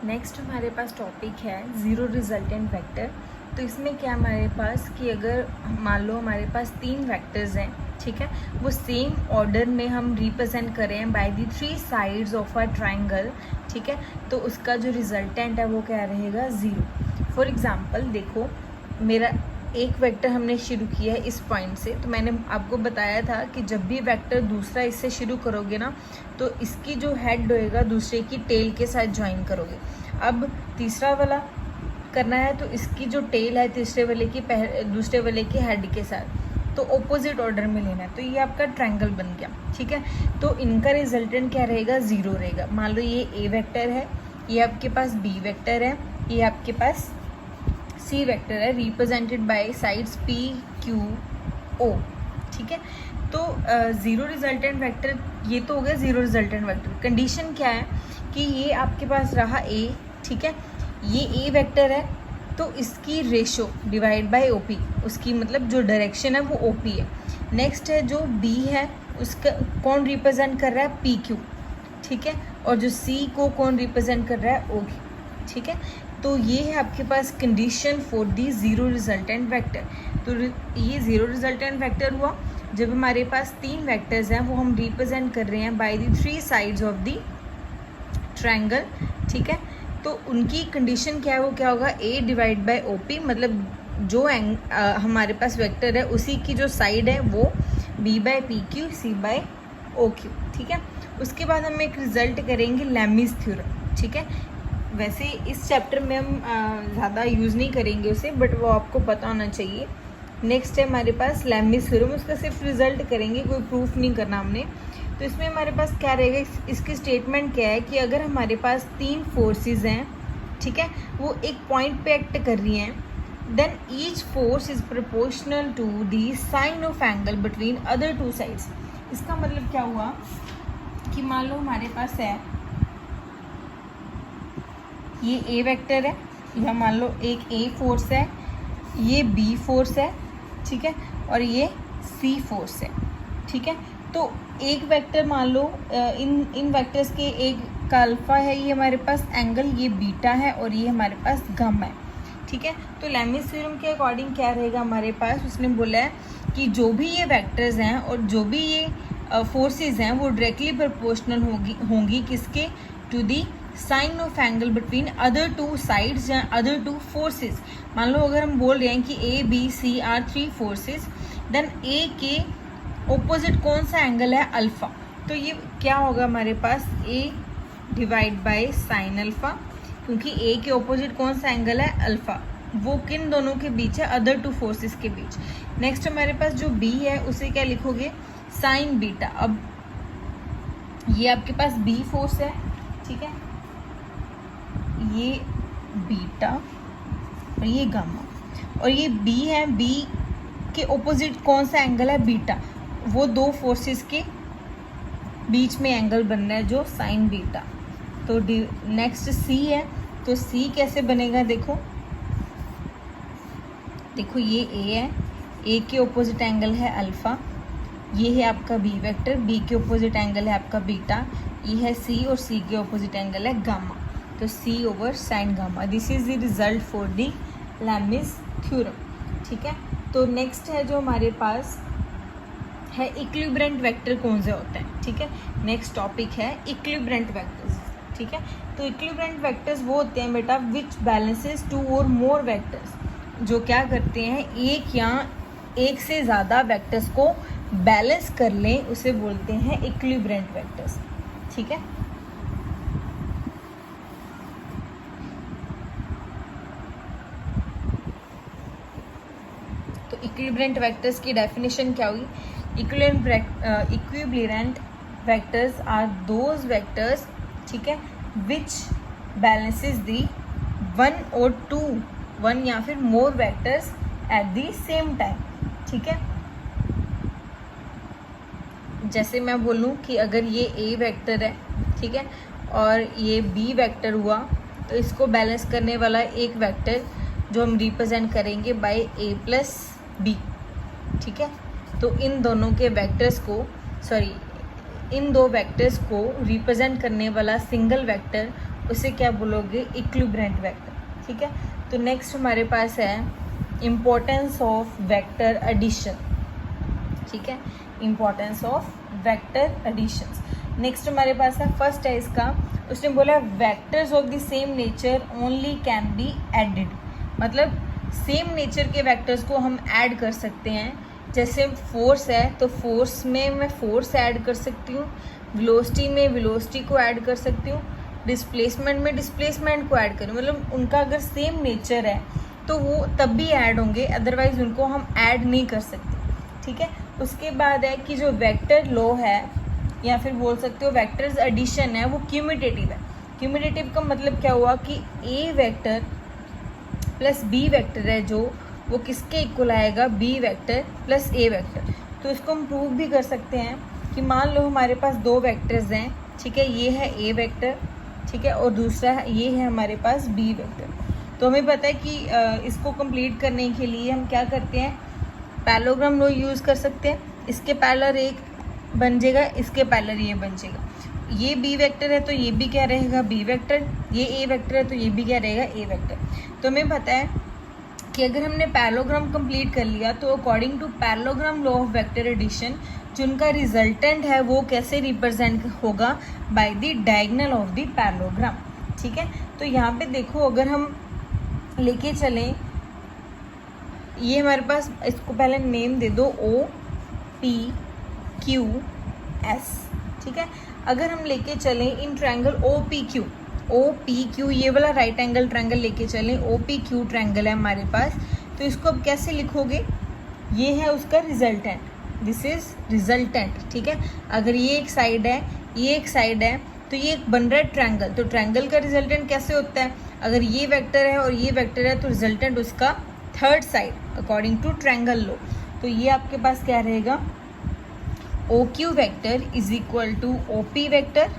Next हमारे पास topic है zero resultant vector. तो इसमें क्या हमारे पास कि अगर मान लो हमारे पास 3 वेक्टर्स हैं, ठीक है, वो सेम ऑर्डर में हम रिप्रेजेंट करें by the 3 sides of a triangle, ठीक है, तो उसका जो रिजल्टेंट है वो क्या रहेगा, 0। फॉर एग्जांपल देखो, मेरा एक वेक्टर हमने शुरू किया है इस पॉइंट से, तो मैंने आपको बताया था कि जब भी वेक्टर दूसरा इससे शुरू करोगे ना, तो इसकी जो हेड होएगा दूसरे की टेल के साथ ज्वाइन करोगे। अब तीसरा वाला करना है तो इसकी जो टेल है तीसरे वाले की दूसरे वाले की हेड के साथ, तो ऑपोजिट ऑर्डर में लेना है। तो ये आपका ट्रायंगल बन गया, ठीक है। तो इनका रिजल्टेंट क्या रहेगा, 0 रहेगा। मान लो ये ए वेक्टर है, ये आपके पास बी वेक्टर है, ये आपके पास सी वेक्टर है, represented by sides P Q O, ठीक है। तो ज़ीरो रिजल्टेंट वेक्टर ये तो हो गया ज़ीरो रिजल्टेंट वेक्टर। कंडीशन क्या है कि ये आपके पास रहा ए, ठीक है, ये ए वेक्टर है, तो इसकी रेशो डिवाइड बाय ओपी, उसकी मतलब जो डायरेक्शन है वो ओपी है। नेक्स्ट है जो बी है, उसका कौन रिप्रेजेंट कर रहा है, पी क्यू, ठीक है, और जो सी को कौन रिप्रेजेंट कर रहा है, ओ क्यू, ठीक है। तो ये है आपके पास condition for the zero resultant vector. तो ये ज़ीरो रिजल्टेंट वेक्टर हुआ जब हमारे पास 3 वेक्टर्स हैं, वो हम रिप्रेजेंट कर रहे हैं by the 3 sides of the triangle, ठीक है। तो उनकी कंडीशन क्या है, वो क्या होगा, ए डिवाइड बाय ओ पी, मतलब जो हमारे पास वेक्टर है उसी की जो साइड है वो B by P Q, C by O Q, ठीक है। उसके बाद हम एक रिजल्ट करेंगे लैमीज़ थ्योरम, ठीक है। वैसे इस चैप्टर में हम ज़्यादा यूज़ नहीं करेंगे उसे, बट वो आपको पता होना चाहिए। नेक्स्ट है हमारे पास लैमीज़ थ्योरम, उसका सिर्फ रिजल्ट करेंगे, कोई प्रूफ नहीं करना हमने। तो इसमें हमारे पास क्या रहेगा, इसकी स्टेटमेंट क्या है कि अगर हमारे पास 3 फोर्सेस हैं, ठीक है, वो एक पॉइंट पे एक्ट कर रही हैं, then each force is proportional to the sine of angle between other 2 sides. इसका मतलब क्या हुआ कि मान लो हमारे पास है ये ए वेक्टर है, या मान लो एक ए फोर्स है, ये बी फोर्स है, ठीक है, और ये सी फोर्स है, ठीक है। तो एक वेक्टर मान लो इन वेक्टर्स के एक का अल्फा है, ये हमारे पास एंगल, ये बीटा है, और ये हमारे पास गामा है, ठीक है। तो लैमीज़ थ्योरम के अकॉर्डिंग क्या रहेगा हमारे पास, उसने बोला है कि जो भी ये वेक्टर्स हैं और जो भी ये फोर्सेस हैं वो डायरेक्टली प्रोपोर्शनल होंगी किसके, to the sine of angle between other 2 sides या अदर 2 फोर्सेस। मान लो अगर हम बोल रहे हैं कि A B C are 3 forces, then A के ऑपोजिट कौन सा एंगल है, अल्फ़ा। तो ये क्या होगा हमारे पास, ए डिवाइड बाय साइन अल्फ़ा, क्योंकि ए के ऑपोजिट कौन सा एंगल है, अल्फ़ा, वो किन दोनों के बीच है, अदर 2 फोर्सेस के बीच। नेक्स्ट हमारे पास जो बी है उसे क्या लिखोगे, साइन बीटा। अब ये आपके पास बी फोर्स है, ठीक है, ये बीटा और ये गामा, और ये बी है, बी के ऑपोजिट कौन सा एंगल है, बीटा, वो 2 फोर्सेस के बीच में एंगल बन रहा है जो साइन बीटा। तो नेक्स्ट सी है, तो सी कैसे बनेगा, देखो ये ए है, ए के ऑपोजिट एंगल है अल्फ़ा, ये है आपका बी वेक्टर, बी के ऑपोजिट एंगल है आपका बीटा, ये है सी, और सी के ऑपोजिट एंगल है गामा, तो C over sine gamma. This is the result for the Lami's theorem, ठीक है। तो नेक्स्ट है जो हमारे पास है इक्विलिब्रेंट वेक्टर कौन से होते हैं, ठीक है। नेक्स्ट टॉपिक है इक्विलिब्रेंट वेक्टर्स, ठीक है। तो इक्विलिब्रेंट वेक्टर्स वो होते हैं बेटा विच बैलेंसेस 2 और मोर वेक्टर्स, जो क्या करते हैं, एक या एक से ज़्यादा वेक्टर्स को बैलेंस कर लें, उसे बोलते हैं इक्विलिब्रेंट वेक्टर्स, ठीक है। तो इक्विलिब्रेंट वेक्टर्स की डेफिनेशन क्या हुई, इक्विलिब्रेंट वेक्टर्स आर दोज वेक्टर्स, ठीक है, विच बैलेंसेस दी 1 और 2, 1 या फिर more vectors at the same time, ठीक है। जैसे मैं बोलूँ कि अगर ये ए वेक्टर है, ठीक है, और ये बी वेक्टर हुआ, तो इसको बैलेंस करने वाला एक वेक्टर जो हम रिप्रेजेंट करेंगे बाय ए प्लस बी, ठीक है। तो इन दोनों के वेक्टर्स को इन 2 वेक्टर्स को रिप्रेजेंट करने वाला सिंगल वेक्टर उसे क्या बोलोगे, इक्विवेलेंट वेक्टर, ठीक है। तो नेक्स्ट हमारे पास है इम्पोर्टेंस ऑफ वेक्टर एडिशन, ठीक है, importance of vector additions. Next हमारे पास है फर्स्ट है इसका, उसने बोला vectors of the same nature only can be added, मतलब सेम नेचर के वेक्टर्स को हम ऐड कर सकते हैं। जैसे फोर्स है तो फोर्स में मैं फोर्स ऐड कर सकती हूँ, वेलोसिटी में वेलोसिटी को ऐड कर सकती हूँ, डिस्प्लेसमेंट में डिस्प्लेसमेंट को ऐड करूँ, मतलब उनका अगर सेम नेचर है तो वो तब भी ऐड होंगे, अदरवाइज उनको हम ऐड नहीं कर सकते, ठीक है। उसके बाद है कि जो वेक्टर लॉ है या फिर बोल सकते हो वेक्टर्स एडिशन है वो क्यूमुलेटिव है। क्यूमुलेटिव का मतलब क्या हुआ कि ए वेक्टर प्लस बी वेक्टर है जो वो किसके इक्वल आएगा, B vector plus A vector. तो इसको हम प्रूव भी कर सकते हैं कि मान लो हमारे पास दो वेक्टर्स हैं, ठीक है, ये है ए वेक्टर, ठीक है, और दूसरा है ये है हमारे पास बी वेक्टर। तो हमें पता है कि इसको कंप्लीट करने के लिए हम क्या करते हैं, पैरेललोग्राम लॉ यूज़ कर सकते हैं। इसके पैरेलल एक बन जाएगा, इसके पैरेलल ये बन जाएगा। ये बी वेक्टर है तो ये भी क्या रहेगा, बी वेक्टर, ये ए वेक्टर है तो ये भी क्या रहेगा, ए वेक्टर। तो हमें पता है कि अगर हमने पैरेललोग्राम कंप्लीट कर लिया तो according to parallelogram law of vector addition जो उनका रिजल्टेंट है वो कैसे रिप्रेजेंट होगा, by the diagonal of the parallelogram, ठीक है। तो यहाँ पे देखो अगर हम लेके चलें, ये हमारे पास, इसको पहले नेम दे दो ओ पी क्यू एस, ठीक है। अगर हम लेके चलें in triangle O P Q, ये वाला राइट एंगल ट्रायंगल लेके चलें, ओ पी क्यू ट्रायंगल है हमारे पास, तो इसको अब कैसे लिखोगे, ये है उसका रिजल्टेंट, दिस इज रिजल्टेंट, ठीक है। अगर ये एक साइड है, ये एक साइड है, तो ये एक बन रहा है ट्रायंगल, तो ट्रायंगल का रिजल्टेंट कैसे होता है, अगर ये वेक्टर है और ये वेक्टर है तो रिजल्टेंट उसका third side according to triangle लो। तो ये आपके पास क्या रहेगा, O Q vector is equal to O P vector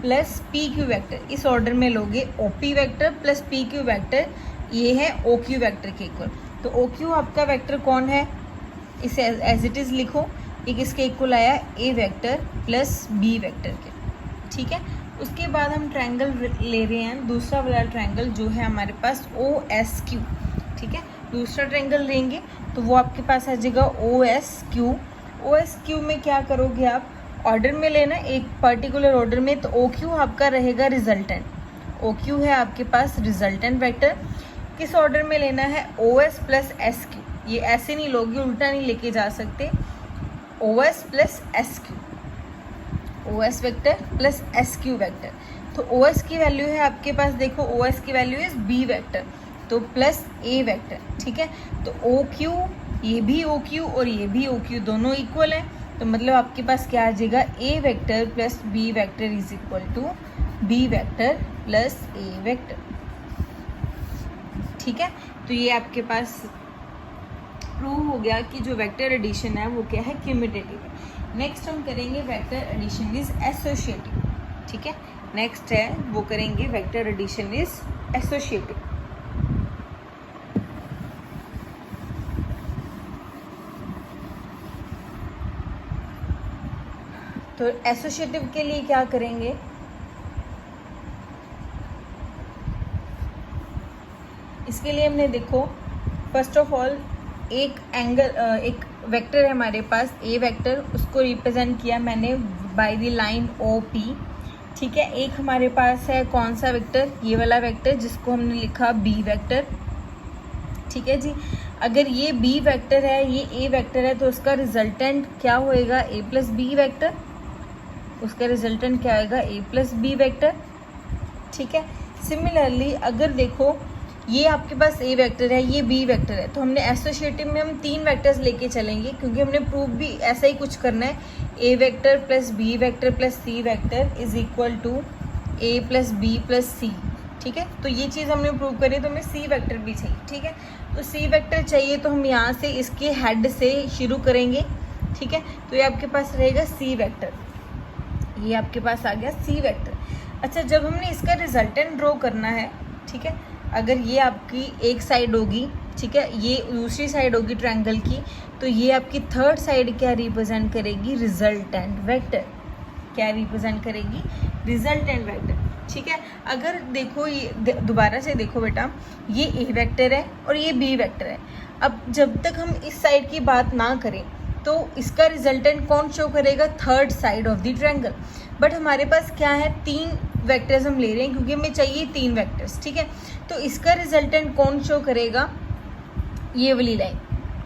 plus P Q vector, इस ऑर्डर में लोगे O P vector plus P Q vector, ये है ओ क्यू वैक्टर के इक्वल। तो ओ क्यू आपका वैक्टर कौन है, इसे एज इट इज़ लिखो, ये किसके इक्वल आया, ए वैक्टर प्लस बी वैक्टर के, ठीक है। उसके बाद हम ट्रायंगल ले रहे हैं, दूसरा वाला ट्रायंगल जो है हमारे पास ओ एस क्यू, ठीक है। दूसरा ट्रायंगल लेंगे तो वो आपके पास आ जाएगा O S Q. O S Q में क्या करोगे आप, ऑर्डर में लेना एक पर्टिकुलर ऑर्डर में, तो ओ क्यू आपका रहेगा रिजल्टेंट, ओ क्यू है आपके पास रिजल्टेंट वेक्टर। किस ऑर्डर में लेना है, O S plus S Q, ये ऐसे नहीं लोगे, उल्टा नहीं लेके जा सकते, O S plus S Q, O S vector plus S Q vector. तो ओ एस की वैल्यू है आपके पास, देखो ओ एस की वैल्यू इज बी वेक्टर, तो प्लस ए वेक्टर, ठीक है। तो ओ क्यू, ये भी ओ क्यू और ये भी ओ क्यू, दोनों इक्वल है, तो मतलब आपके पास क्या आ जाएगा, A vector plus B vector is equal to B vector plus A vector, ठीक है। तो ये आपके पास प्रूव हो गया कि जो वेक्टर एडिशन है वो क्या है, क्यूमुलेटिव है। नेक्स्ट हम करेंगे वेक्टर एडिशन इज एसोसिएटिव, ठीक है। नेक्स्ट है वो करेंगे वेक्टर एडिशन इज एसोसिएटिव। तो एसोसिएटिव के लिए क्या करेंगे, इसके लिए हमने देखो फर्स्ट ऑफ ऑल एक एंगल, एक वेक्टर है हमारे पास ए वेक्टर, उसको रिप्रेजेंट किया मैंने by the line O P, ठीक है। एक हमारे पास है कौन सा वेक्टर, ये वाला वेक्टर जिसको हमने लिखा बी वेक्टर, ठीक है जी। अगर ये बी वेक्टर है, ये ए वेक्टर है, तो उसका रिजल्टेंट क्या होएगा, ए प्लस बी वेक्टर, उसका रिजल्टेंट क्या आएगा, ए प्लस बी वेक्टर, ठीक है। सिमिलरली अगर देखो ये आपके पास ए वेक्टर है, ये बी वेक्टर है, तो हमने एसोसिएटिव में हम तीन वेक्टर्स लेके चलेंगे, क्योंकि हमने प्रूव भी ऐसा ही कुछ करना है, A vector plus B vector plus C vector is equal to A plus B plus C, ठीक है। तो ये चीज़ हमने प्रूव करी, तो हमें सी वेक्टर भी चाहिए, ठीक है। तो सी वेक्टर चाहिए तो हम यहाँ से इसके हेड से शुरू करेंगे, ठीक है। तो ये आपके पास रहेगा सी वेक्टर, ये आपके पास आ गया सी वेक्टर। अच्छा, जब हमने इसका रिजल्टेंट ड्रॉ करना है, ठीक है, अगर ये आपकी एक साइड होगी, ठीक है, ये दूसरी साइड होगी ट्रायंगल की, तो ये आपकी थर्ड साइड क्या रिप्रेजेंट करेगी, रिजल्टेंट वेक्टर, क्या रिप्रेजेंट करेगी, रिजल्टेंट वेक्टर। ठीक है। अगर देखो ये दोबारा से देखो बेटा, ये ए वेक्टर है और ये बी वेक्टर है। अब जब तक हम इस साइड की बात ना करें तो इसका रिजल्टेंट कौन शो करेगा, third side of the triangle. But हमारे पास क्या है, 3 वेक्टर्स हम ले रहे हैं क्योंकि हमें चाहिए 3 वेक्टर्स, ठीक है। तो इसका रिजल्टेंट कौन शो करेगा, ये वाली लाइन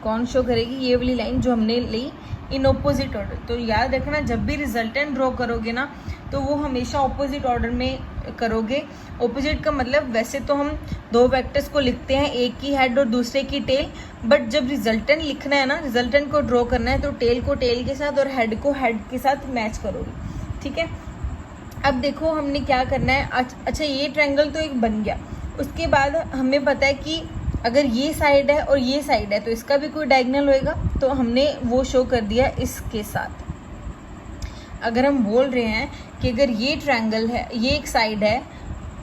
कौन शो करेगी, ये वाली लाइन जो हमने ली इन ऑपोजिट ऑर्डर। तो याद रखना जब भी रिजल्टेंट ड्रॉ करोगे ना तो वो हमेशा ऑपोजिट ऑर्डर में करोगे। ऑपोजिट का मतलब वैसे तो हम 2 वेक्टर्स को लिखते हैं, एक की हेड और दूसरे की टेल, बट जब रिजल्टेंट लिखना है ना, रिजल्टेंट को ड्रॉ करना है तो टेल को टेल के साथ और हेड को हेड के साथ मैच करोगे, ठीक है। अब देखो हमने क्या करना है, अच्छा ये ट्रायंगल तो एक बन गया। उसके बाद हमें पता है कि अगर ये साइड है और ये साइड है तो इसका भी कोई डायगोनल होएगा, तो हमने वो शो कर दिया इसके साथ। अगर हम बोल रहे हैं कि अगर ये ट्रायंगल है, ये एक साइड है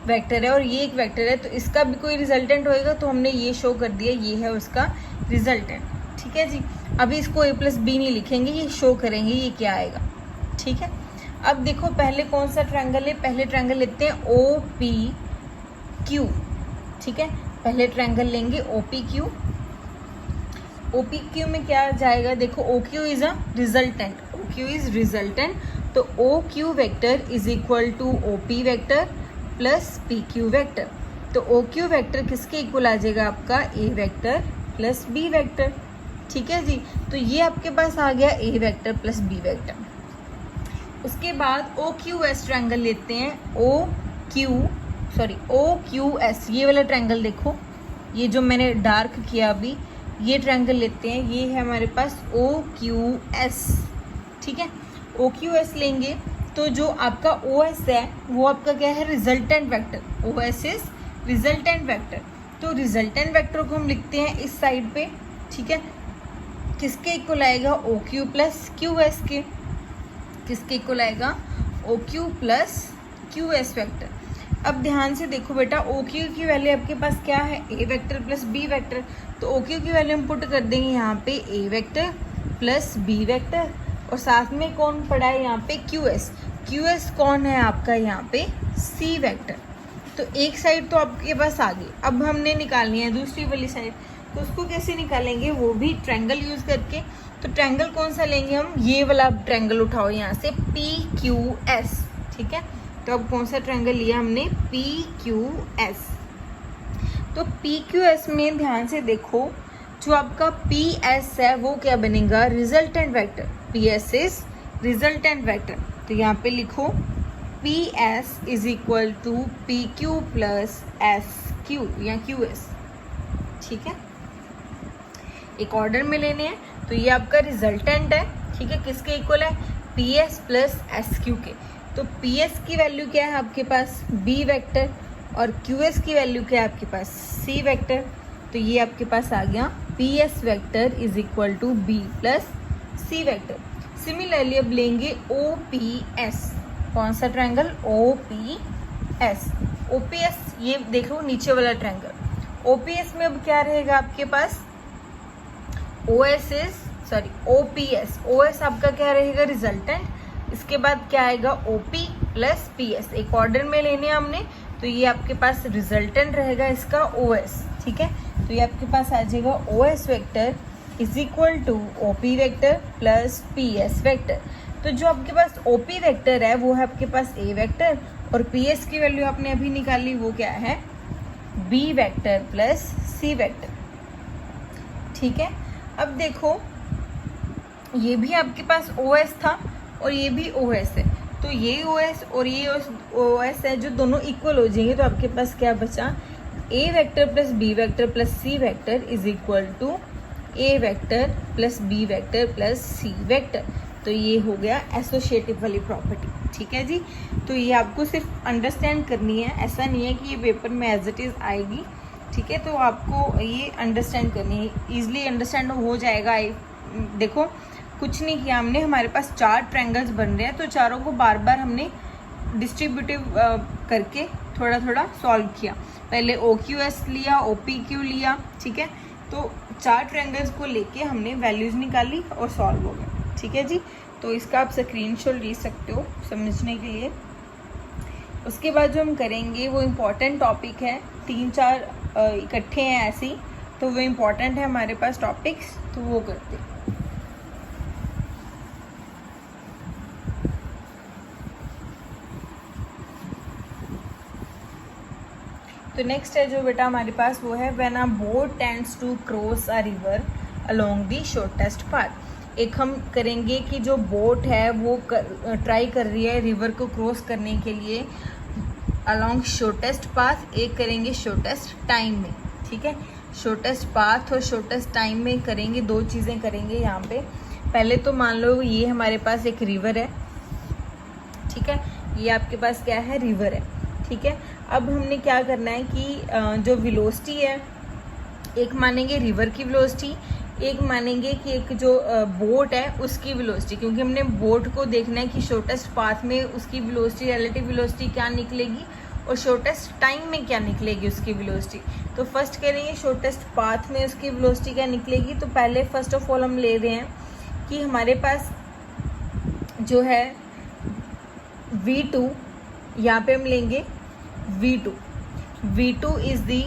वेक्टर है और ये एक वेक्टर है, तो इसका भी कोई रिजल्टेंट होएगा, तो हमने ये शो कर दिया, ये है उसका रिजल्टेंट, ठीक है जी। अभी इसको a + b नहीं लिखेंगे, ये शो करेंगे ये क्या आएगा, ठीक है। अब देखो पहले कौन सा ट्रायंगल है, पहले ट्रायंगल लेते हैं OPQ, ठीक है। पहले ट्रायंगल लेंगे OPQ। OPQ में क्या जाएगा, देखो OQ is a resultant, OQ is resultant, तो OQ vector is equal to OP vector plus PQ vector. तो OQ वेक्टर किसके इक्वल आ जाएगा, आपका A vector plus B vector, ठीक है जी। तो ये आपके पास आ गया A vector plus B vector. उसके बाद OQS ट्रायंगल लेते हैं, OQS, ये वाला ट्रायंगल देखो, ये जो मैंने डार्क किया अभी, ये ट्रायंगल लेते हैं, ये है हमारे पास OQS, ठीक है। OQS लेंगे तो जो आपका OS है वो आपका क्या है, resultant vector, OS is resultant vector. तो रिजल्टेंट वेक्टर को हम लिखते हैं इस साइड पे, ठीक है। किसके इक्वल आएगा, OQ प्लस QS के, किसके इक्वल आएगा, OQ प्लस QS वेक्टर। अब ध्यान से देखो बेटा, OQ की वैल्यू आपके पास क्या है, A vector plus B vector. तो OQ की वैल्यू हम पुट कर देंगे यहाँ पे A vector plus B vector, और साथ में कौन पड़ा है यहाँ पे, QS। QS कौन है आपका यहाँ पे, C वेक्टर। तो एक साइड तो आपके पास आ गई, अब हमने निकालनी है दूसरी वाली साइड। तो उसको कैसे निकालेंगे, वो भी ट्रायंगल यूज़ करके। तो ट्रायंगल कौन सा लेंगे हम, ये वाला ट्रायंगल उठाओ यहाँ से, PQS, ठीक है। तो अब कौन सा ट्रायंगल लिया हमने, PQS। तो PQS में ध्यान से देखो, जो आपका PS है वो क्या बनेगा, resultant vector, PS is resultant vector. तो यहाँ पे लिखो PS is equal to PQ plus SQ या QS, ठीक है। एक ऑर्डर में लेने हैं, तो ये आपका रिजल्टेंट है, ठीक है। किसके इक्वल है, PS प्लस SQ के। तो PS की वैल्यू क्या है आपके पास, B वेक्टर, और QS की वैल्यू क्या है आपके पास, C वेक्टर। तो ये आपके पास आ गया PS vector is equal to B plus C vector. Similarly अब लेंगे OPS, कौन सा ट्रायंगल, OPS। OPS ये देखो नीचे वाला ट्रायंगल। OPS में अब क्या रहेगा आपके पास, OPS। OS आपका क्या रहेगा, रिजल्टेंट। इसके बाद क्या आएगा, OP प्लस PS। एक ऑर्डर में लेने हैं हमने, तो ये आपके पास रिजल्टेंट रहेगा इसका OS, ठीक है। तो ये आपके पास आ जाएगा OS vector is equal to OP vector plus PS vector. तो जो आपके पास OP वेक्टर है वो है आपके पास A वेक्टर, और PS की वैल्यू आपने अभी निकाली, वो क्या है, B vector plus C vector, ठीक है। अब देखो ये भी आपके पास OS था और ये भी OS है, तो ये OS और ये OS है जो दोनों इक्वल हो जाएंगे। तो आपके पास क्या बचा, A vector plus B vector plus C vector is equal to A vector plus B vector plus C vector. तो ये हो गया एसोसिएटिव वाली प्रॉपर्टी, ठीक है जी। तो ये आपको सिर्फ अंडरस्टैंड करनी है, ऐसा नहीं है कि ये पेपर में एज इट इज़ आएगी, ठीक है। तो आपको ये अंडरस्टैंड करनी है, ईजिली अंडरस्टैंड हो जाएगा। देखो कुछ नहीं किया हमने, हमारे पास 4 ट्रायंगल्स बन रहे हैं, तो चारों को बार बार हमने डिस्ट्रीब्यूटिव करके थोड़ा थोड़ा सॉल्व किया। पहले OQS लिया, OPQ लिया, ठीक है। तो 4 ट्रायंगल्स को लेके हमने वैल्यूज़ निकाली और सॉल्व हो गया, ठीक है जी। तो इसका आप स्क्रीनशॉट ले सकते हो समझने के लिए। उसके बाद जो हम करेंगे वो इम्पॉर्टेंट टॉपिक है, 3-4 इकट्ठे हैं ऐसे ही, तो वो इम्पॉर्टेंट है हमारे पास टॉपिक्स, तो वो करते हैं। तो नेक्स्ट है जो बेटा हमारे पास वो है when a boat tends to cross a river along the shortest path. एक हम करेंगे कि जो बोट है वो ट्राई कर रही है रिवर को क्रॉस करने के लिए अलोंग शॉर्टेस्ट पाथ, एक करेंगे शॉर्टेस्ट टाइम में। ठीक है, शॉर्टेस्ट पाथ और शॉर्टेस्ट टाइम में करेंगे, 2 चीज़ें करेंगे यहाँ पे। पहले तो मान लो ये हमारे पास एक रिवर है, ठीक है, ये आपके पास क्या है, रिवर है। ठीक है, अब हमने क्या करना है कि जो वेलोसिटी है, एक मानेंगे रिवर की वेलोसिटी, एक मानेंगे कि एक जो बोट है उसकी वेलोसिटी, क्योंकि हमने बोट को देखना है कि शॉर्टेस्ट पाथ में उसकी वेलोसिटी, रिलेटिव वेलोसिटी क्या निकलेगी और शॉर्टेस्ट टाइम में क्या निकलेगी उसकी वेलोसिटी। तो फर्स्ट करेंगे शॉर्टेस्ट पाथ में उसकी वेलोसिटी क्या निकलेगी। तो पहले फर्स्ट ऑफ ऑल हम ले रहे हैं कि हमारे पास जो है v2, यहाँ पे हम लेंगे v2 is the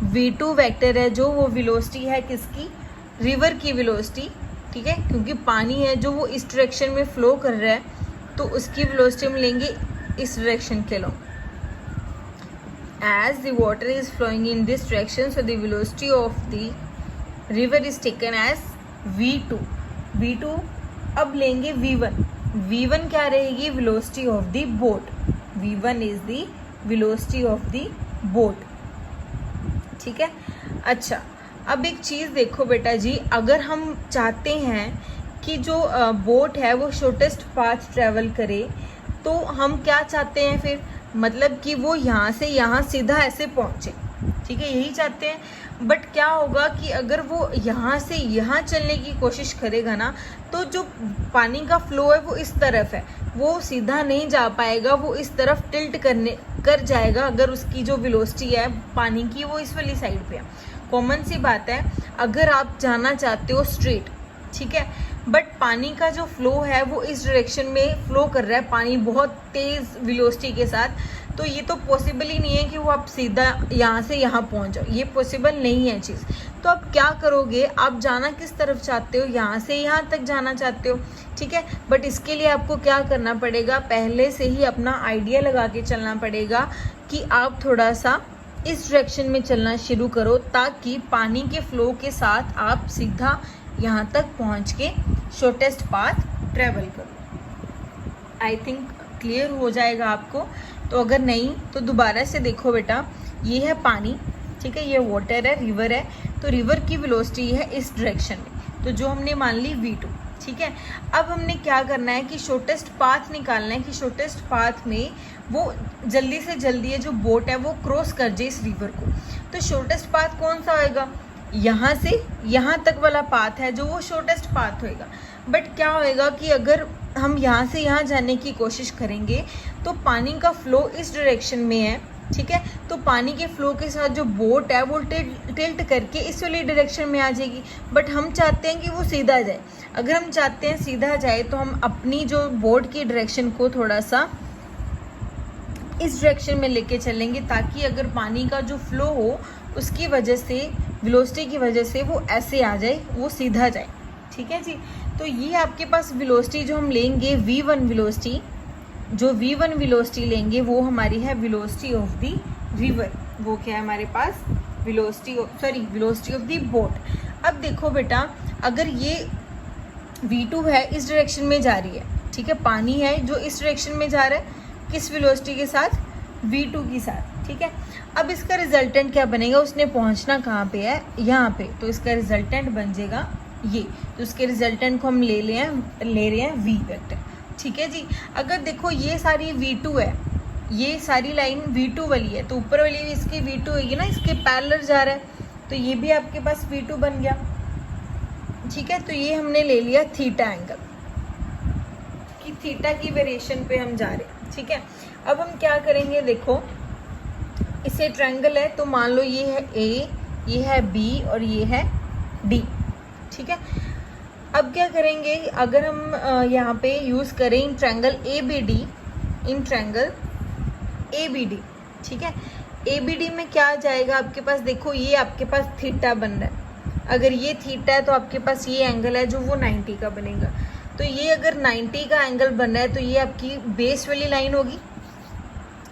v2 vector है जो वो वेलोसिटी है किसकी, रिवर की वेलोसिटी। ठीक है, क्योंकि पानी है जो वो इस डायरेक्शन में फ्लो कर रहा है, तो उसकी वेलोसिटी हम लेंगे इस डायरेक्शन के लो। As the water is flowing in this direction, so the velocity of the river is taken as v2। अब लेंगे v1 क्या रहेगी, velocity of the boat. v1 is the velocity of the boat. ठीक है, अच्छा अब एक चीज़ देखो बेटा जी, अगर हम चाहते हैं कि जो बोट है वो शॉर्टेस्ट पाथ ट्रेवल करे, तो हम क्या चाहते हैं फिर, मतलब कि वो यहाँ से यहाँ सीधा ऐसे पहुँचे। ठीक है, यही चाहते हैं। बट क्या होगा कि अगर वो यहाँ से यहाँ चलने की कोशिश करेगा ना, तो जो पानी का फ्लो है वो इस तरफ है, वो सीधा नहीं जा पाएगा, वो इस तरफ टिल्ट कर जाएगा। अगर उसकी जो वेलोसिटी है पानी की वो इस वाली साइड पे है। कॉमन सी बात है, अगर आप जाना चाहते हो स्ट्रेट, ठीक है, बट पानी का जो फ्लो है वो इस डायरेक्शन में फ्लो कर रहा है, पानी बहुत तेज़ वेलोसिटी के साथ, तो ये तो पॉसिबल ही नहीं है कि वो आप सीधा यहाँ से यहाँ पहुँच जाओ, ये पॉसिबल नहीं है चीज़। तो आप क्या करोगे, आप जाना किस तरफ चाहते हो, यहाँ से यहाँ तक जाना चाहते हो। ठीक है, बट इसके लिए आपको क्या करना पड़ेगा, पहले से ही अपना आइडिया लगा के चलना पड़ेगा कि आप थोड़ा सा इस डायरेक्शन में चलना शुरू करो, ताकि पानी के फ्लो के साथ आप सीधा यहाँ तक पहुँच के शॉर्टेस्ट पाथ ट्रेवल करो। आई थिंक क्लियर हो जाएगा आपको। तो अगर नहीं तो दोबारा से देखो बेटा, ये है पानी, ठीक है, ये वाटर है, रिवर है, तो रिवर की वेलोसिटी है इस डायरेक्शन में, तो जो हमने मान ली v2। ठीक है, अब हमने क्या करना है कि शॉर्टेस्ट पाथ निकालना है कि शॉर्टेस्ट पाथ में वो जल्दी से जल्दी है जो बोट है वो क्रॉस कर जाए इस रिवर को। तो शॉर्टेस्ट पाथ कौन सा होएगा, यहाँ से यहाँ तक वाला पाथ है जो वो शॉर्टेस्ट पाथ होएगा। बट क्या होएगा कि अगर हम यहाँ से यहाँ जाने की कोशिश करेंगे तो पानी का फ्लो इस डायरेक्शन में है, ठीक है, तो पानी के फ्लो के साथ जो बोट है वो टिल्ट करके इस वाली डायरेक्शन में आ जाएगी। बट हम चाहते हैं कि वो सीधा जाए। अगर हम चाहते हैं सीधा जाए तो हम अपनी जो बोट की डायरेक्शन को थोड़ा सा इस डायरेक्शन में लेके चलेंगे, ताकि अगर पानी का जो फ्लो हो उसकी वजह से, वेलोसिटी की वजह से वो ऐसे आ जाए, वो सीधा जाए। ठीक है जी, तो ये आपके पास वेलोसिटी जो हम लेंगे v1 वेलोसिटी, जो v1 वेलोसिटी लेंगे वो हमारी है वेलोसिटी ऑफ द रिवर। वो क्या है हमारे पास, वेलोसिटी ऑफ द बोट। अब देखो बेटा, अगर ये v2 है इस डायरेक्शन में जा रही है, ठीक है, पानी है जो इस डायरेक्शन में जा रहा है, किस वेलोसिटी के साथ, v2 के साथ। ठीक है, अब इसका रिजल्टेंट क्या बनेगा, उसने पहुंचना कहाँ पे है, यहाँ पे, तो इसका रिजल्टेंट बन जाएगा ये। तो इसके रिजल्टेंट को हम ले रहे हैं v वेक्टर। ठीक है जी, अगर देखो ये सारी v2 है, ये सारी लाइन v2 वाली है, तो ऊपर वाली भी इसकी v2 होगी ना, इसके पैरेलल जा रहा है, तो ये भी आपके पास v2 बन गया। ठीक है, तो ये हमने ले लिया थीटा एंगल, कि थीटा की वेरिएशन पे हम जा रहे हैं। ठीक है, अब हम क्या करेंगे, देखो इसे ट्रायंगल है, तो मान लो ये है A, ये है B और ये है D। ठीक है, अब क्या करेंगे, अगर हम यहाँ पे यूज़ करें triangle ABD, in triangle ABD, ठीक है। ABD में क्या आ जाएगा आपके पास, देखो ये आपके पास थीटा बन रहा है, अगर ये थीटा है तो आपके पास ये एंगल है जो वो 90 का बनेगा। तो ये अगर 90 का एंगल बन रहा है तो ये आपकी बेस वाली लाइन होगी,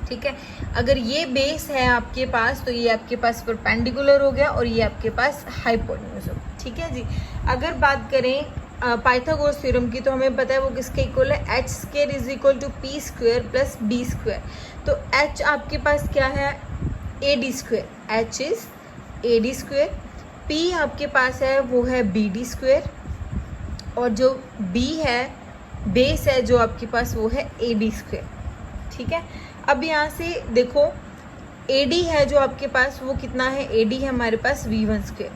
ठीक है। अगर ये बेस है आपके पास तो ये आपके पास परपेंडिकुलर हो गया और ये आपके पास हाइपोटेन्यूज हो, ठीक है जी। अगर बात करें पाइथागोरस थ्योरम की तो हमें पता है वो किसके इक्वल है, h square is equal to p square plus b square. तो h आपके पास क्या है, AD square, h is AD square, p आपके पास है वो है BD स्क्वायर, और जो b है बेस है जो आपके पास वो है AB स्क्वायर, ठीक है। अब यहाँ से देखो AD है जो आपके पास वो कितना है, AD है हमारे पास V1 स्क्वायर,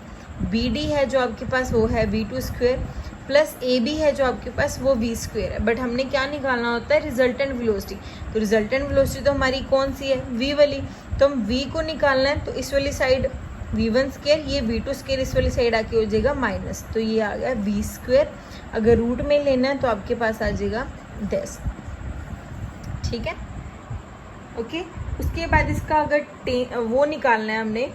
BD है जो आपके पास वो है V2 स्क्वायर, प्लस AB है जो आपके पास वो V स्क्वायर है। बट हमने क्या निकालना होता है, रिजल्टेंट वेलोसिटी। तो रिजल्टेंट वेलोसिटी तो हमारी कौन सी है, V वाली, तो हम V को निकालना है। तो इस वाली साइड V1 स्क्वायर, ये V2 स्क्वायर इस वाली साइड आके हो जाएगा माइनस, तो ये आ गया V स्क्वायर। अगर रूट में लेना है तो आपके पास आ जाएगा 10, ठीक है, ओके। उसके बाद इसका अगर वो निकालना है हमने,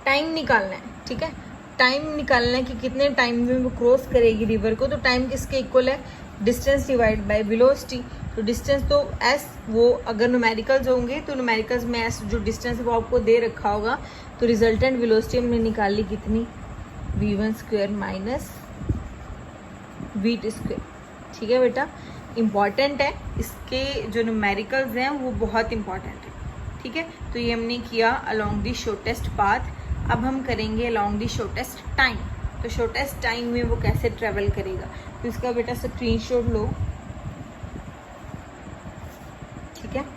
टाइम निकालना है, ठीक है। टाइम निकालना है कि कितने टाइम में वो क्रॉस करेगी रिवर को। तो टाइम किसके इक्वल है, डिस्टेंस डिवाइड बाय वेलोसिटी। तो डिस्टेंस तो s, वो अगर न्यूमेरिकल्स होंगे तो न्यूमेरिकल्स में s जो डिस्टेंस है वो आपको दे रखा होगा। तो रिजल्टेंट वेलोसिटी हमने निकाली कितनी, v1 square minus v2 square, ठीक है बेटा। इम्पॉर्टेंट है, इसके जो न्यूमेरिकल्स हैं वो बहुत इंपॉर्टेंट है, ठीक है। तो ये हमने किया अलोंग दी शॉर्टेस्ट पाथ। अब हम करेंगे अलोंग दी शॉर्टेस्ट टाइम। तो शॉर्टेस्ट टाइम में वो कैसे ट्रेवल करेगा, तो इसका बेटा स्क्रीनशॉट लो, ठीक है।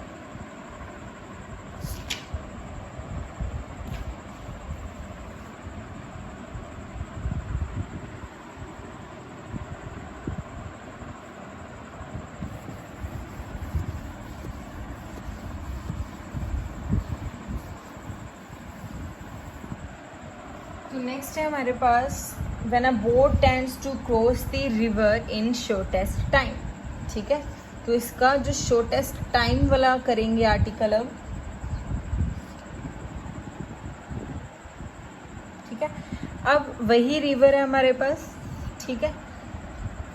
तो नेक्स्ट है हमारे पास when a boat tends to cross the river in shortest time, ठीक है। तो इसका जो शॉर्टेस्ट टाइम वाला करेंगे आर्टिकल अब, ठीक है। अब वही रिवर है हमारे पास, ठीक है,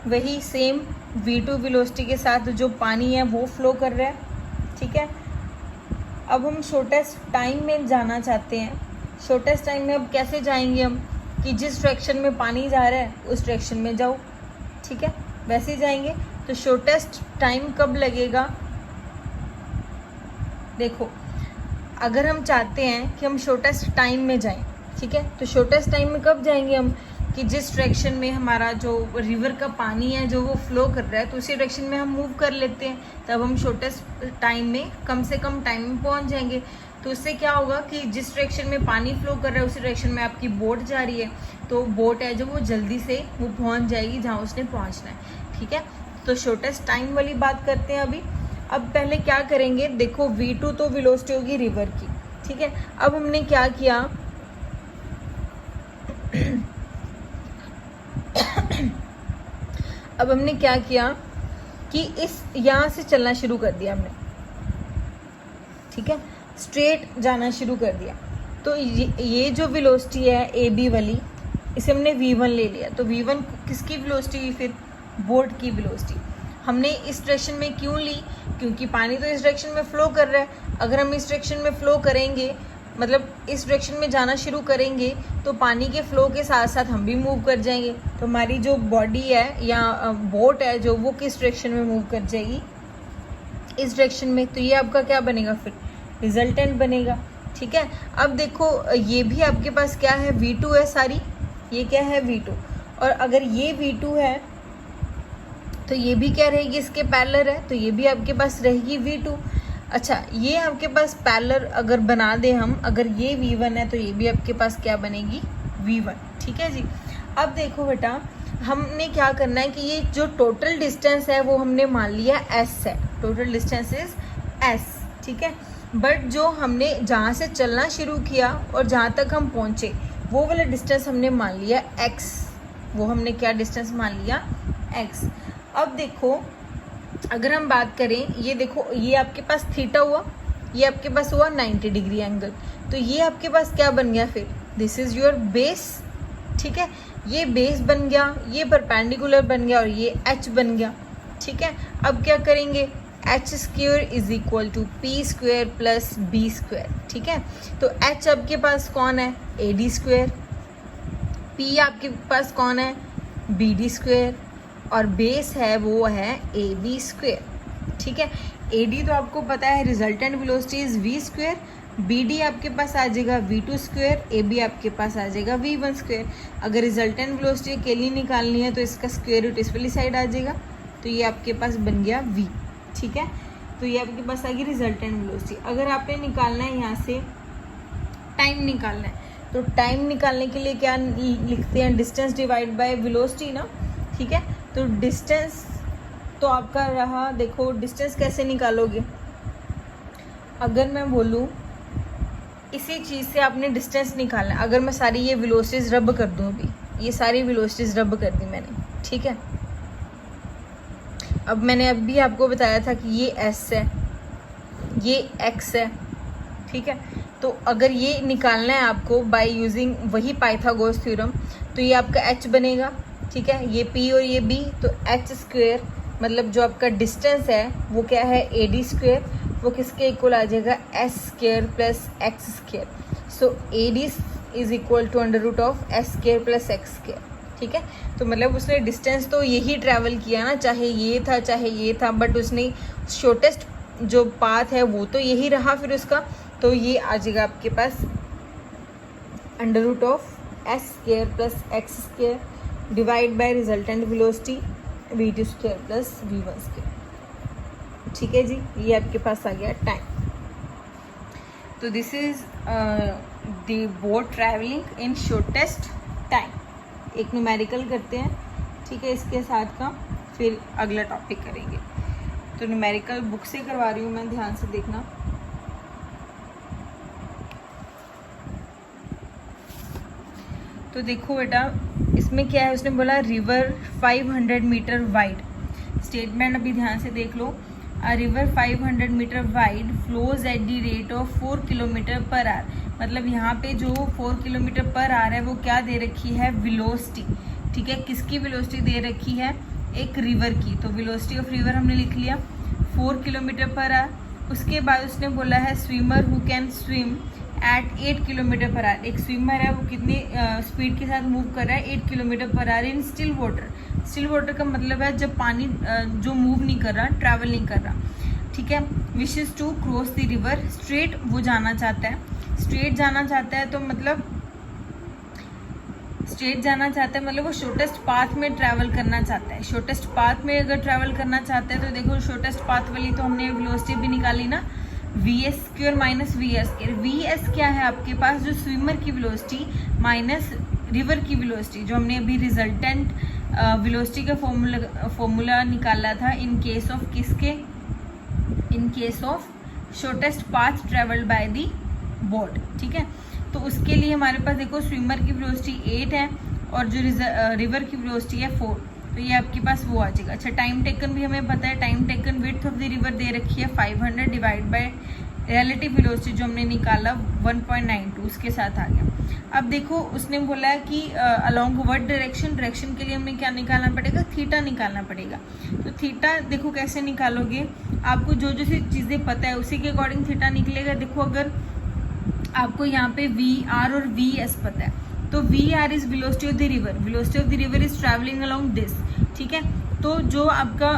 वही सेम V2 वेलोसिटी के साथ जो पानी है वो फ्लो कर रहा है, ठीक है। अब हम शॉर्टेस्ट टाइम में जाना चाहते हैं। शॉर्टेस्ट टाइम में अब कैसे जाएंगे हम, कि जिस डायरेक्शन में पानी जा रहा है उस डायरेक्शन में जाओ, ठीक है, वैसे ही जाएंगे। तो शॉर्टेस्ट टाइम कब लगेगा, देखो अगर हम चाहते हैं कि हम शॉर्टेस्ट टाइम में जाएं, ठीक है, तो शॉर्टेस्ट टाइम में कब जाएंगे हम, कि जिस डायरेक्शन में हमारा जो रिवर का पानी है जो वो फ्लो कर रहा है तो उसी डायरेक्शन में हम मूव कर लेते हैं, तब हम शॉर्टेस्ट टाइम में कम से कम टाइम में पहुंच जाएंगे। तो उससे क्या होगा कि जिस डायरेक्शन में पानी फ्लो कर रहा है उसी डायरेक्शन में आपकी बोट जा रही है, तो बोट है जो वो जल्दी से वो पहुंच जाएगी जहाँ उसने पहुंचना है, ठीक है। तो शॉर्टेस्ट टाइम वाली बात करते हैं अभी। अब पहले क्या करेंगे, देखो V2 तो वेलोसिटी होगी रिवर की, ठीक है। अब हमने क्या किया अब हमने क्या किया कि इस यहाँ से चलना शुरू कर दिया हमने, ठीक है, स्ट्रेट जाना शुरू कर दिया। तो ये जो वेलोसिटी है AB वाली, इसे हमने V1 ले लिया। तो V1 किसकी वेलोसिटी हुई, फिर बोट की वेलोसिटी। हमने इस डायरेक्शन में क्यों ली, क्योंकि पानी तो इस डायरेक्शन में फ्लो कर रहा है। अगर हम इस डायरेक्शन में फ्लो करेंगे, मतलब इस डायरेक्शन में जाना शुरू करेंगे, तो पानी के फ्लो के साथ साथ हम भी मूव कर जाएंगे। तो हमारी जो बॉडी है या बोट है जो वो किस डायरेक्शन में मूव कर जाएगी, इस डायरेक्शन में। तो ये आपका क्या बनेगा, फिर रिजल्टेंट बनेगा, ठीक है। अब देखो ये भी आपके पास क्या है, V2 है सारी, ये क्या है V2, और अगर ये V2 है तो ये भी क्या रहेगी, इसके पैरेलल है, तो ये भी आपके पास रहेगी V2। अच्छा, ये आपके पास पैरेलल अगर बना दे हम, अगर ये V1 है तो ये भी आपके पास क्या बनेगी, V1, ठीक है जी। अब देखो बेटा हमने क्या करना है कि ये जो टोटल डिस्टेंस है वो हमने मान लिया S है, टोटल डिस्टेंस इज S, ठीक है। बट जो हमने जहाँ से चलना शुरू किया और जहाँ तक हम पहुँचे वो वाला डिस्टेंस हमने मान लिया x, वो हमने क्या डिस्टेंस मान लिया x। अब देखो अगर हम बात करें, ये देखो ये आपके पास थीटा हुआ, ये आपके पास हुआ 90 डिग्री एंगल, तो ये आपके पास क्या बन गया फिर, दिस इज योर बेस, ठीक है, ये बेस बन गया, ये परपेंडिकुलर बन गया और ये एच बन गया, ठीक है। अब क्या करेंगे, H square is equal to P square plus B square, ठीक है। तो एच आपके पास कौन है, ए डी स्क्वेयर, पी आपके पास कौन है, बी डी स्क्वेयर, और बेस है वो है ए बी स्क्वेयर, ठीक है। ए डी तो आपको पता है resultant velocity is V square, B D आपके पास आ जाएगा V two square, A B आपके पास आ जाएगा वी वन स्क्वेयर। अगर रिजल्टेंट वेलोसिटी अकेली निकालनी है तो इसका स्क्वेयर रूट इस वाली साइड आ जाएगा, तो ये आपके पास बन गया वी, ठीक है। तो ये आपके पास आ गई रिजल्टेंट वेलोसिटी। अगर आपने निकालना है यहाँ से टाइम निकालना है, तो टाइम निकालने के लिए क्या लिखते हैं, डिस्टेंस डिवाइड बाय वेलोसिटी ना, ठीक है। तो डिस्टेंस तो आपका रहा, देखो डिस्टेंस कैसे निकालोगे, अगर मैं बोलूँ इसी चीज़ से आपने डिस्टेंस निकालना है, अगर मैं सारी ये वेलोसिटीज रब कर दूँ, अभी ये सारी वेलोसिटीज रब कर दी मैंने, ठीक है। अब मैंने अभी आपको बताया था कि ये एस है, ये एक्स है, ठीक है। तो अगर ये निकालना है आपको बाय यूजिंग वही पाइथागोरस थ्योरम, तो ये आपका एच बनेगा, ठीक है, ये पी और ये बी, तो एच स्क्वेयर मतलब जो आपका डिस्टेंस है वो क्या है, ए डी स्क्वेयर, वो किसके इक्वल आ जाएगा, S square plus X square. So A D is equal to under root of S square plus X square, ठीक है। तो मतलब उसने डिस्टेंस तो यही ट्रैवल किया ना, चाहे ये था चाहे ये था, बट उसने शॉर्टेस्ट जो पाथ है वो तो यही रहा फिर उसका, तो ये आ जाएगा आपके पास under root of S square plus X square divide by resultant velocity V two square plus V one square, ठीक है जी। ये आपके पास आ गया टाइम। तो this is the boat travelling in shortest time. एक न्यूमेरिकल करते हैं, ठीक है, इसके साथ का फिर अगला टॉपिक करेंगे। तो न्यूमेरिकल बुक से करवा रही हूँ मैं, ध्यान से देखना। तो देखो बेटा इसमें क्या है, उसने बोला रिवर 500 मीटर वाइड, स्टेटमेंट अभी ध्यान से देख लो। A river 500 metre wide flows at the rate of 4 kilometre per hour, मतलब यहाँ पे जो 4 किलोमीटर पर आवर है वो क्या दे रखी है, वेलोसिटी, ठीक है। किसकी वेलोसिटी दे रखी है, एक रिवर की, तो वेलोसिटी ऑफ रिवर हमने लिख लिया 4 किलोमीटर पर आवर। उसके बाद उसने बोला है swimmer who can swim at 8 kilometer per hour, एक स्विमर है वो कितनी स्पीड के साथ मूव कर रहा है, 8 kilometer per our in still water. Still water का मतलब है जब पानी जो मूव नहीं कर रहा, ट्रैवल नहीं कर रहा, ठीक है। Wishes to cross the river, straight वो जाना चाहता है, स्ट्रेट जाना चाहता है, तो मतलब स्ट्रेट जाना चाहता है मतलब वो शॉर्टेस्ट पाथ में ट्रैवल करना चाहता है। शॉर्टेस्ट पाथ में अगर ट्रैवल करना चाहता है तो देखो शॉर्टेस्ट पाथ वाली तो हमने वेलोसिटी भी निकाली ना, V S square minus V S square. V S क्या है आपके पास, जो स्विमर की वेलोसिटी माइनस रिवर की वेलोसिटी, जो हमने अभी रिजल्टेंट वेलोसिटी का फॉर्मूला निकाला था इन केस ऑफ किसके, in case of shortest path travelled by the boat, ठीक है। तो उसके लिए हमारे पास देखो स्विमर की वेलोसिटी 8 है और जो रिवर की वेलोसिटी है 4, तो ये आपके पास वो आ जाएगा। अच्छा टाइम टेकन भी हमें पता है, time taken width of the river दे रखी है 500 डिवाइड बाय रिलेटिव वेलोसिटी जो हमने निकाला 1.92, उसके साथ आ गया। अब देखो उसने बोला है कि अलोंग व्हाट डायरेक्शन, डायरेक्शन के लिए हमें क्या निकालना पड़ेगा, थीटा निकालना पड़ेगा। तो थीटा देखो कैसे निकालोगे, आपको जो जो सी चीज़ें पता है उसी के अकॉर्डिंग थीटा निकलेगा। देखो अगर आपको यहाँ पे वी आर और वी एस पता है, तो V R is velocity of the river, velocity of the river is travelling along this, ठीक है। तो जो आपका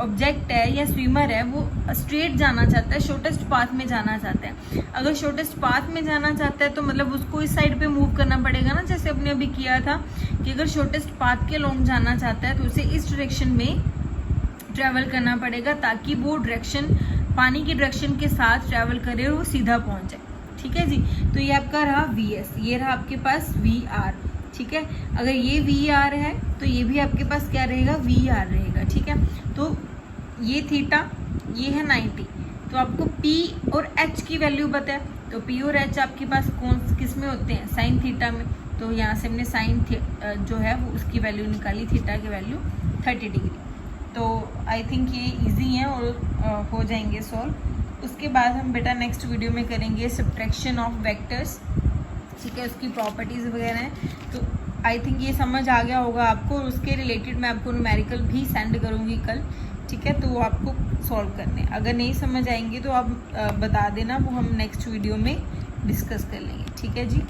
ऑब्जेक्ट है या स्विमर है वो स्ट्रेट जाना चाहता है, शॉर्टेस्ट पाथ में जाना चाहता है। अगर शॉर्टेस्ट पाथ में जाना चाहता है तो मतलब उसको इस साइड पे मूव करना पड़ेगा ना, जैसे अपने अभी किया था कि अगर शॉर्टेस्ट पाथ के अलोंग जाना चाहता है तो उसे इस डायरेक्शन में ट्रैवल करना पड़ेगा ताकि वो डायरेक्शन पानी की डायरेक्शन के साथ ट्रैवल करे और वो सीधा पहुंच जाए, ठीक है जी। तो ये आपका रहा वी एस, ये रहा आपके पास वी आर, ठीक है। अगर ये वी आर है तो ये भी आपके पास क्या रहेगा, वी आर रहेगा, ठीक है। तो ये थीटा, ये है 90, तो आपको पी और एच की वैल्यू पता है, तो पी और एच आपके पास कौन किस में होते हैं, साइन थीटा में। तो यहाँ से हमने साइन जो है वो उसकी वैल्यू निकाली, थीटा की वैल्यू 30 डिग्री, तो आई थिंक ये इजी है और हो जाएंगे सॉल्व। उसके बाद हम बेटा नेक्स्ट वीडियो में करेंगे सब्ट्रैक्शन ऑफ वेक्टर्स, ठीक है, उसकी प्रॉपर्टीज़ वगैरह हैं। तो आई थिंक ये समझ आ गया होगा आपको, और उसके रिलेटेड मैं आपको न्यूमेरिकल भी सेंड करूँगी कल, ठीक है, तो वो आपको सॉल्व करने। अगर नहीं समझ आएंगे तो आप बता देना, वो हम नेक्स्ट वीडियो में डिस्कस कर लेंगे, ठीक है जी।